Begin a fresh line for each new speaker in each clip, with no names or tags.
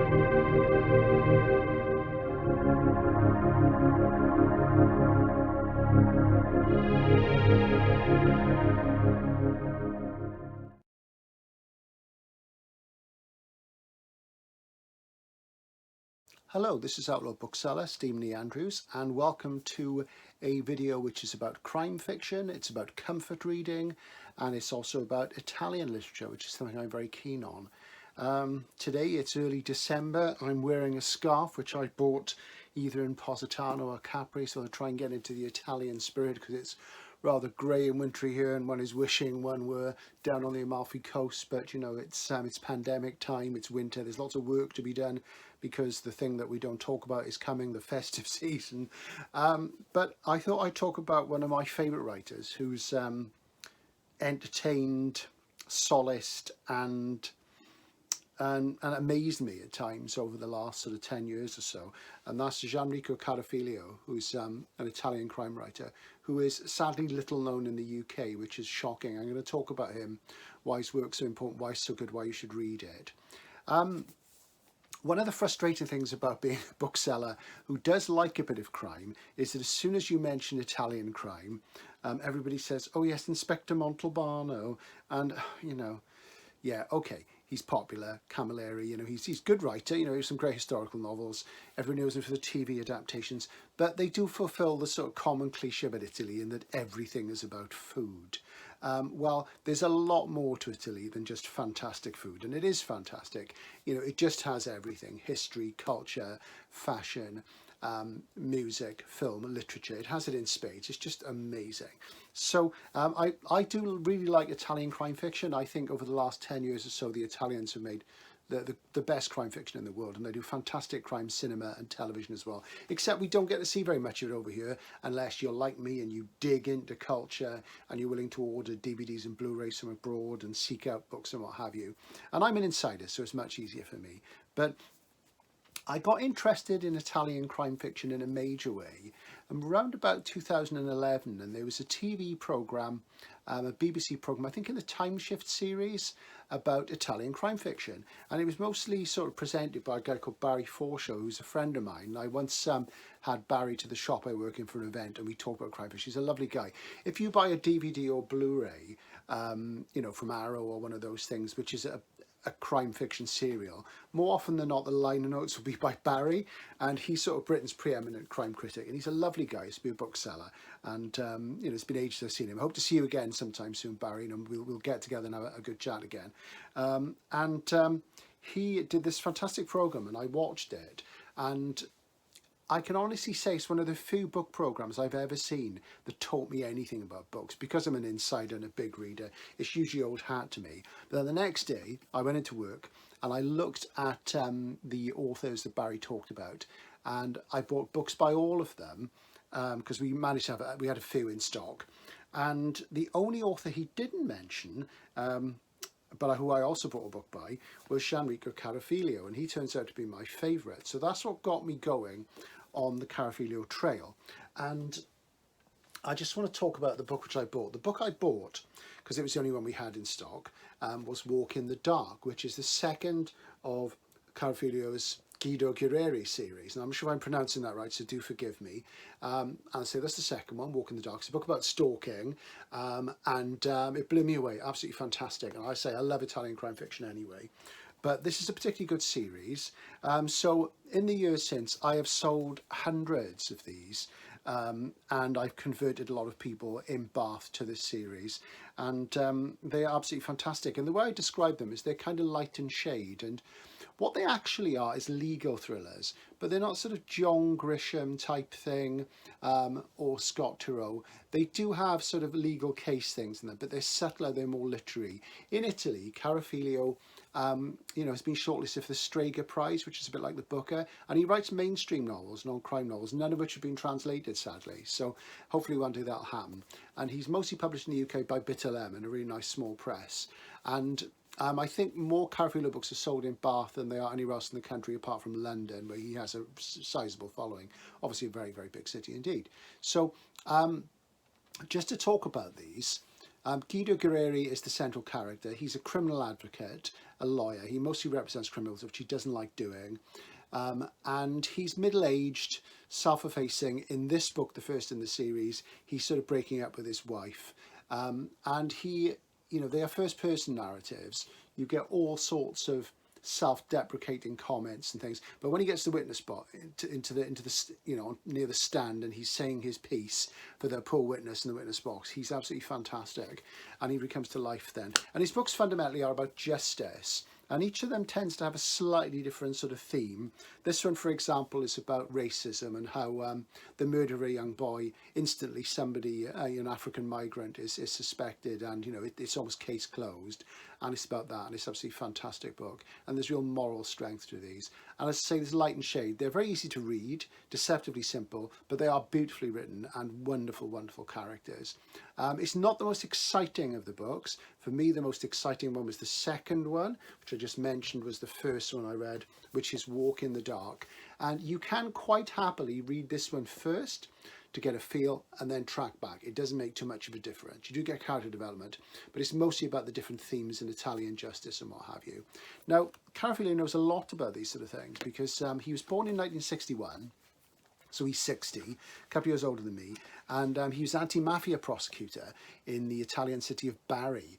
Hello, this is Outlaw Bookseller Stephen E. Andrews, and welcome to a video which is about crime fiction, it's about comfort reading, and it's also about Italian literature, which is something I'm very keen on. Today it's early December. I'm wearing a scarf which I bought either in Positano or Capri, so I'll try and get into the Italian spirit because it's rather grey and wintry here, and one is wishing one were down on the Amalfi Coast, but you know, it's pandemic time, it's winter, there's lots of work to be done because the thing that we don't talk about is coming, the festive season. But I thought I'd talk about one of my favourite writers who's entertained, solaced and amazed me at times over the last sort of 10 years or so, and that's GIANRICO Carofiglio, who's an Italian crime writer who is sadly little known in the UK, which is shocking. I'm going to talk about him, why his work's so important, why it's so good, why you should read it. One of the frustrating things about being a bookseller who does like a bit of crime is that as soon as you mention Italian crime, everybody says, oh yes, Inspector Montalbano, and you know, yeah, okay, he's popular, Camilleri, you know, he's a good writer, you know, he has some great historical novels, everyone knows him for the TV adaptations, but they do fulfill the sort of common cliche about Italy in that everything is about food. Well, there's a lot more to Italy than just fantastic food, and it is fantastic. You know, it just has everything: history, culture, fashion, music, film, literature. It has it in spades. It's just amazing. So I do really like Italian crime fiction. I think over the last 10 years or so, the Italians have made the best crime fiction in the world, and they do fantastic crime cinema and television as well, except we don't get to see very much of it over here unless you're like me and you dig into culture and you're willing to order DVDs and Blu-rays from abroad and seek out books and what have you. And I'm an insider, so it's much easier for me. But I got interested in Italian crime fiction in a major way around about 2011, and there was a TV programme, a BBC programme, I think in the Time Shift series, about Italian crime fiction, and it was mostly sort of presented by a guy called Barry Forshaw, who's a friend of mine. And I once had Barry to the shop I work in for an event, and we talked about crime fiction. He's a lovely guy. If you buy a DVD or Blu-ray, you know, from Arrow or one of those things, which is a crime fiction serial, more often than not the liner notes will be by Barry, and he's sort of Britain's preeminent crime critic, and he's a lovely guy. He's been a bookseller, and you know, it's been ages since I've seen him. I hope to see you again sometime soon, Barry, and we'll get together and have a good chat again. He did this fantastic program, and I watched it, and I can honestly say it's one of the few book programs I've ever seen that taught me anything about books. Because I'm an insider and a big reader, it's usually old hat to me. But then the next day, I went into work and I looked at the authors that Barry talked about, and I bought books by all of them because we managed to have we had a few in stock. And the only author he didn't mention, but who I also bought a book by, was GIANRICO Carofiglio, and he turns out to be my favourite. So that's what got me going on the Carofiglio trail. And I just want to talk about the book which I bought. The book I bought, because it was the only one we had in stock, was Walk in the Dark, which is the second of Carofiglio's Guido Guerrieri series, and I'm sure I'm pronouncing that right, so do forgive me. And so that's the second one, Walk in the Dark. It's a book about stalking, and it blew me away, absolutely fantastic. And I say I love Italian crime fiction anyway, but this is a particularly good series. So in the years since, I have sold hundreds of these, and I've converted a lot of people in Bath to this series, and they are absolutely fantastic. And the way I describe them is they're kind of light and shade, and what they actually are is legal thrillers, but they're not sort of John Grisham type thing or Scott Turow. They do have sort of legal case things in them, but they're subtler, they're more literary. In Italy, Carofiglio you know, has been shortlisted for the Strega Prize, which is a bit like the Booker, and he writes mainstream novels, non-crime novels, none of which have been translated, sadly. So hopefully one day that'll happen. And he's mostly published in the UK by Bitter Lemon, a really nice small press. And I think more Carofiglio books are sold in Bath than they are anywhere else in the country apart from London, where he has a sizable following. Obviously a very, very big city indeed. So just to talk about these, Guido Guerrieri is the central character. He's a criminal advocate, a lawyer. He mostly represents criminals, which he doesn't like doing. And he's middle-aged, self-effacing. In this book, the first in the series, he's sort of breaking up with his wife. And he, you know, they are first-person narratives. You get all sorts of self-deprecating comments and things, but when he gets to the witness box, into the you know, near the stand, and he's saying his piece for the poor witness in the witness box, he's absolutely fantastic, and he becomes to life then. And his books fundamentally are about justice, and each of them tends to have a slightly different sort of theme. This one, for example, is about racism and how the murder of a young boy, instantly somebody, an African migrant, is suspected, and you know, it's almost case closed. And it's about that, and it's absolutely fantastic book. And there's real moral strength to these. And as I say, there's light and shade. They're very easy to read, deceptively simple, but they are beautifully written and wonderful, wonderful characters. It's not the most exciting of the books. For me, the most exciting one was the second one, which I just mentioned was the first one I read, which is Walk in the Dark. And you can quite happily read this one first to get a feel and then track back. It doesn't make too much of a difference. You do get character development, but it's mostly about the different themes in Italian justice and what have you. Now, Carofiglio knows a lot about these sort of things because he was born in 1961. So he's 60, a couple of years older than me, and he was Antimafia prosecutor in the Italian city of Bari,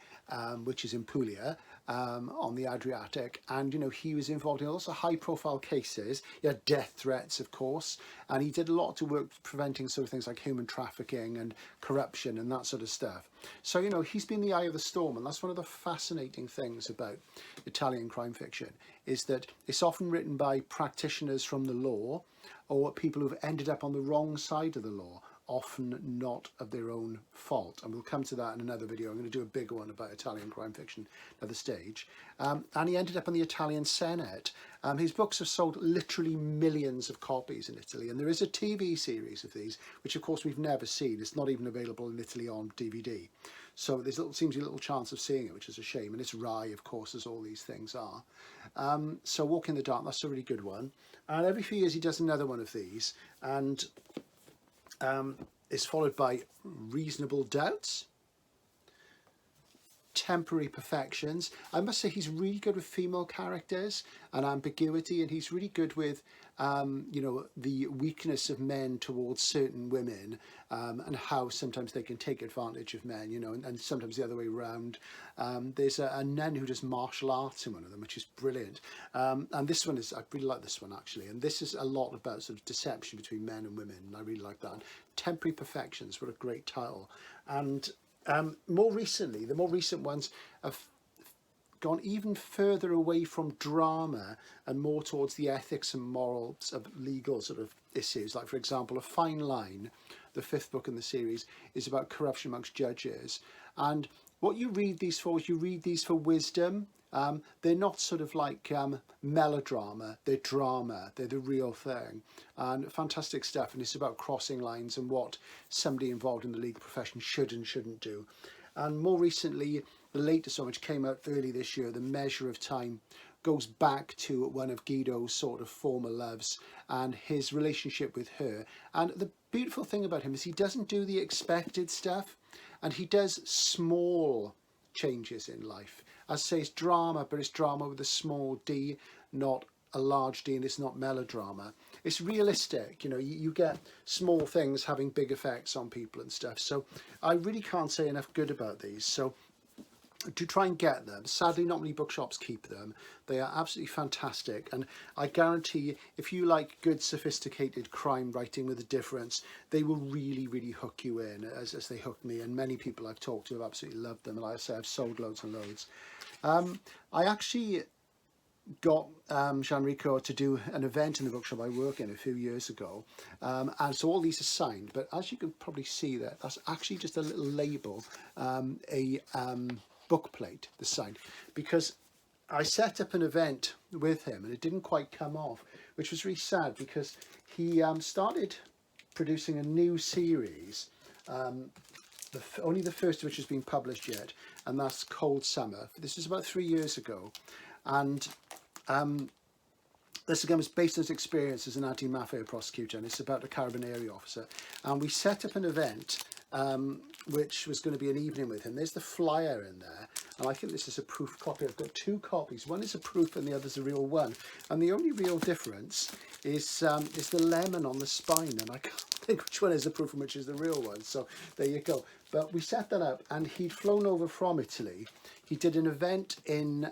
which is in Puglia, on the Adriatic. And, you know, he was involved in lots of high-profile cases. He had death threats, of course, and he did a lot to work preventing sort of things like human trafficking and corruption and that sort of stuff. So, you know, he's been the eye of the storm, and that's one of the fascinating things about Italian crime fiction, is that it's often written by practitioners from the law, or people who've ended up on the wrong side of the law, often not of their own fault. And we'll come to that in another video. I'm going to do a bigger one about Italian crime fiction at another stage. And he ended up in the Italian Senate. His books have sold literally millions of copies in Italy. And there is a TV series of these, which of course we've never seen. It's not even available in Italy on DVD. So there seems a little chance of seeing it, which is a shame. And it's Rye, of course, as all these things are. So Walk in the Dark, that's a really good one. And every few years he does another one of these. And it's followed by Reasonable Doubts, Temporary Perfections. I must say he's really good with female characters and ambiguity, and he's really good with you know, the weakness of men towards certain women, and how sometimes they can take advantage of men, you know, and sometimes the other way around. There's a nun who does martial arts in one of them, which is brilliant. And this one is, I really like this one actually, and this is a lot about sort of deception between men and women, and I really like that. Temporary Perfections, what a great title. And more recently, the more recent ones have gone even further away from drama and more towards the ethics and morals of legal sort of issues. Like, for example, A Fine Line, the fifth book in the series, is about corruption amongst judges. And what you read these for is you read these for wisdom. They're not sort of like melodrama, they're drama, they're the real thing. And fantastic stuff, and it's about crossing lines and what somebody involved in the legal profession should and shouldn't do. And more recently, the latest one, which came out early this year, The Measure of Time, goes back to one of Guido's sort of former loves and his relationship with her. And the beautiful thing about him is he doesn't do the expected stuff, and he does small changes in life. As I say, it's drama, but it's drama with a small d, not a large d, and it's not melodrama. It's realistic, you know, you get small things having big effects on people and stuff. So I really can't say enough good about these. So to try and get them. Sadly, not many bookshops keep them. They are absolutely fantastic, and I guarantee if you like good, sophisticated crime writing with a difference, they will really, really hook you in, as they hooked me, and many people I've talked to have absolutely loved them, and like I say, I've sold loads and loads. I actually got GIANRICO to do an event in the bookshop I work in a few years ago, and so all these are signed, but as you can probably see there, that's actually just a little label, a book plate, the signed, because I set up an event with him and it didn't quite come off, which was really sad, because he started producing a new series, only the first of which has been published yet, and that's Cold Summer. This was about 3 years ago, and this again was based on his experience as an anti-mafia prosecutor, and it's about a Carabinieri officer. And we set up an event which was going to be an evening with him. There's the flyer in there, and I think this is a proof copy. I've got two copies. One is a proof and the other's a real one. And the only real difference is the lemon on the spine, and I can't think which one is the proof and which is the real one. So there you go. But we set that up, and he'd flown over from Italy. He did an event in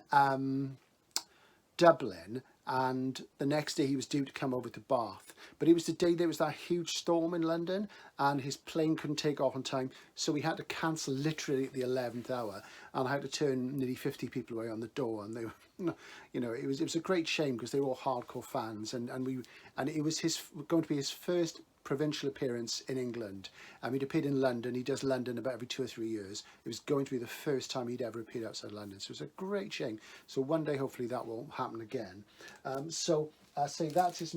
Dublin, and the next day he was due to come over to Bath. But it was the day there was that huge storm in London, and his plane couldn't take off on time, so we had to cancel literally at the 11th hour, and I had to turn nearly 50 people away on the door, and they were, you know, it was a great shame because they were all hardcore fans, and it was going to be his first provincial appearance in England. He'd appeared in London. He does London about every 2 or 3 years. It was going to be the first time he'd ever appeared outside London, so it was a great shame. So one day hopefully that will happen again. So I say that is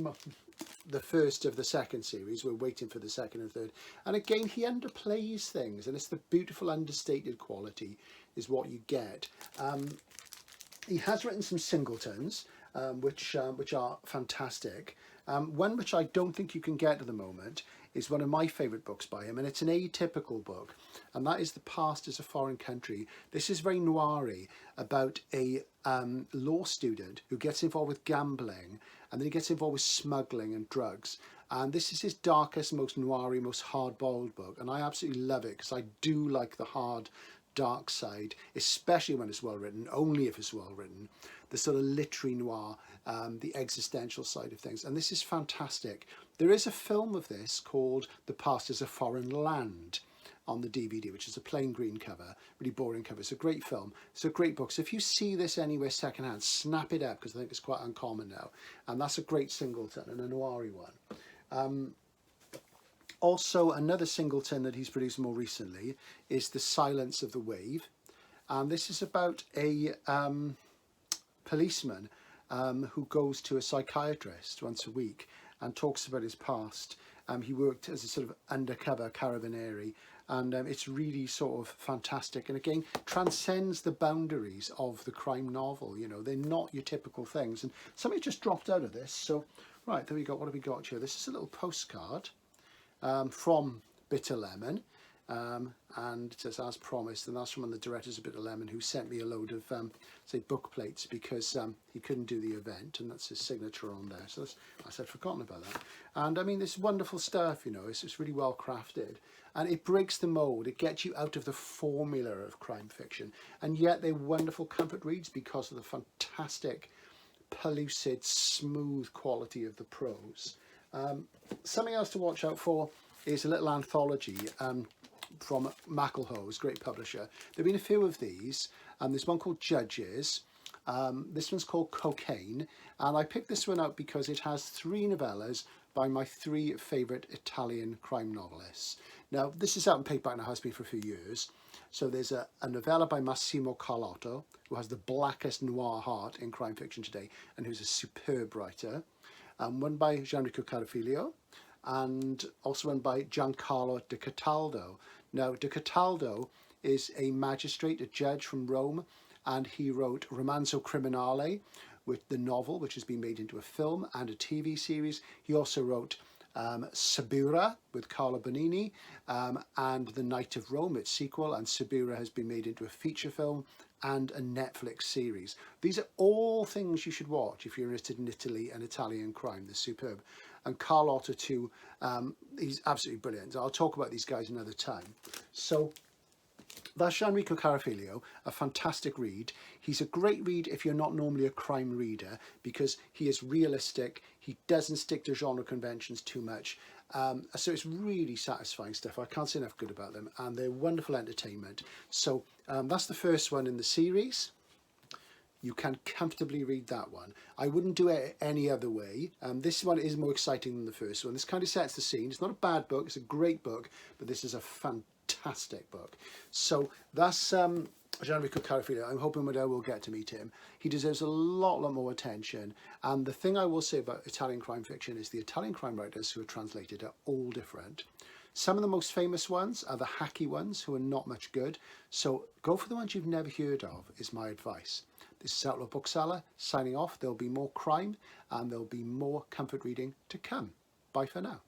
the first of the second series. We're waiting for the second and third, and again he underplays things, and it's the beautiful understated quality is what you get. He has written some singletons, which are fantastic. One which I don't think you can get at the moment is one of my favourite books by him, and it's an atypical book, and that is The Past is a Foreign Country. This is very noir-y, about a law student who gets involved with gambling, and then he gets involved with smuggling and drugs. And this is his darkest, most noir-y, most hard-boiled book, and I absolutely love it because I do like the hard, dark side, especially when it's well written, only if it's well written, the sort of literary noir, the existential side of things. And this is fantastic. There is a film of this called The Past is a Foreign Land on the DVD, which is a plain green cover, really boring cover. It's a great film. It's a great book. So if you see this anywhere secondhand, snap it up because I think it's quite uncommon now. And that's a great singleton and a noir-y one. Also, another singleton that he's produced more recently is The Silence of the Wave. And this is about a policeman who goes to a psychiatrist once a week and talks about his past. He worked as a sort of undercover carabinieri, and it's really sort of fantastic. And again, transcends the boundaries of the crime novel. You know, they're not your typical things. And something just dropped out of this. So, right, there we go. What have we got here? This is a little postcard from Bitter Lemon, and it says as promised, and that's from the directors of Bitter Lemon, who sent me a load of say book plates because he couldn't do the event, and that's his signature on there. So I said forgotten about that. And I mean, this wonderful stuff, you know, it's really well crafted, and it breaks the mold. It gets you out of the formula of crime fiction, and yet they're wonderful comfort reads because of the fantastic, pellucid, smooth quality of the prose. Something else to watch out for is a little anthology from Mackelho's, great publisher. There have been a few of these, and there's one called Judges. This one's called Cocaine, and I picked this one out because it has 3 novellas by my 3 favourite Italian crime novelists. Now, this is out in paperback and it has been for a few years. So there's a novella by Massimo Carlotto, who has the blackest noir heart in crime fiction today, and who's a superb writer. One by Gianrico Carofiglio, and also one by Giancarlo de Cataldo. Now, de Cataldo is a magistrate, a judge from Rome, and he wrote Romanzo Criminale, with the novel, which has been made into a film and a TV series. He also wrote Sabura with Carlo Bonini, and The Night of Rome, its sequel, and Sabura has been made into a feature film and a Netflix series. These are all things you should watch if you're interested in Italy and Italian crime. They're superb. And Carlotta too, he's absolutely brilliant. I'll talk about these guys another time. So that's Gianrico Carofiglio, a fantastic read. He's a great read if you're not normally a crime reader, because he is realistic. He doesn't stick to genre conventions too much. So it's really satisfying stuff. I can't say enough good about them, and they're wonderful entertainment. So that's the first one in the series. You can comfortably read that one. I wouldn't do it any other way. This one is more exciting than the first one. This kind of sets the scene. It's not a bad book. It's a great book, but this is a fantastic book. So that's Gianrico Carofiglio. I'm hoping one day we'll get to meet him. He deserves a lot more attention. And the thing I will say about Italian crime fiction is the Italian crime writers who are translated are all different. Some of the most famous ones are the hacky ones who are not much good. So go for the ones you've never heard of, is my advice. This is Outlaw Bookseller signing off. There'll be more crime and there'll be more comfort reading to come. Bye for now.